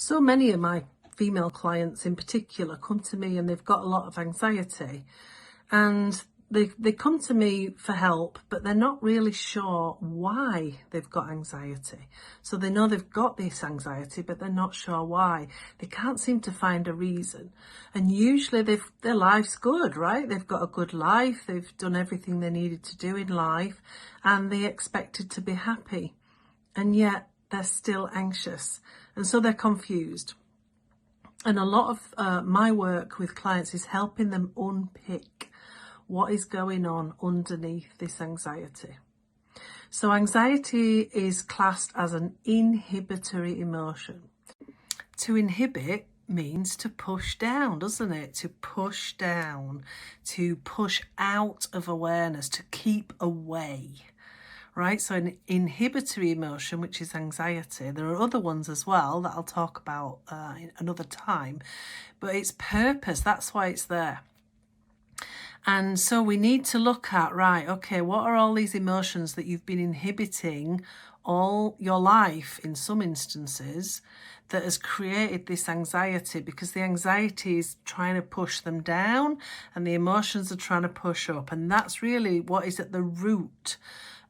So many of my female clients in particular come to me and they've got a lot of anxiety, and they come to me for help, but they're not really sure why they've got anxiety. So they know they've got this anxiety, but they're not sure why. They can't seem to find a reason. And usually their life's good, right? They've got a good life. They've done everything they needed to do in life, and they expected to be happy. And yet they're still anxious. And so they're confused. And a lot of my work with clients is helping them unpick what is going on underneath this anxiety. So anxiety is classed as an inhibitory emotion. To inhibit means to push down, doesn't it? To push down, to push out of awareness, to keep away. Right, so an inhibitory emotion, which is anxiety. There are other ones as well that I'll talk about another time, but it's purpose, that's why it's there. And so we need to look at, right, okay, what are all these emotions that you've been inhibiting all your life in some instances that has created this anxiety? Because the anxiety is trying to push them down and the emotions are trying to push up. And that's really what is at the root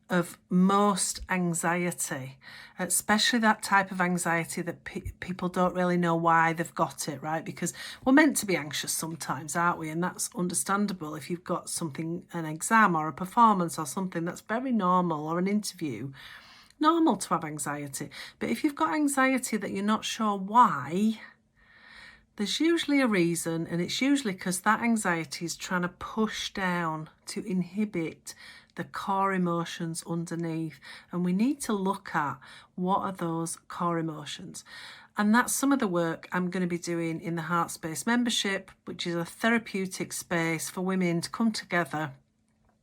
of most anxiety, especially that type of anxiety that people don't really know why they've got it, right? Because we're meant to be anxious sometimes, aren't we? And that's understandable. If you've got something, an exam or a performance or something, that's very normal, or an interview, normal to have anxiety. But if you've got anxiety that you're not sure why, there's usually a reason, and it's usually because that anxiety is trying to push down, to inhibit the core emotions underneath. And we need to look at what are those core emotions. And that's some of the work I'm going to be doing in the Heart Space membership, which is a therapeutic space for women to come together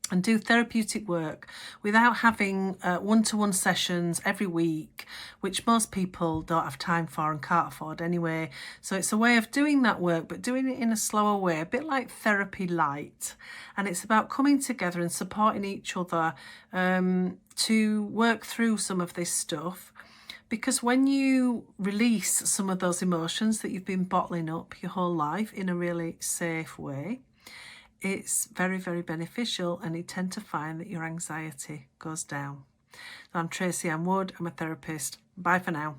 and do therapeutic work without having one-to-one sessions every week, which most people don't have time for and can't afford anyway. So it's a way of doing that work, but doing it in a slower way, a bit like therapy light. And it's about coming together and supporting each other to work through some of this stuff. Because when you release some of those emotions that you've been bottling up your whole life in a really safe way, it's very, very beneficial, and you tend to find that your anxiety goes down. I'm Tracy Ann Wood. I'm a therapist. Bye for now.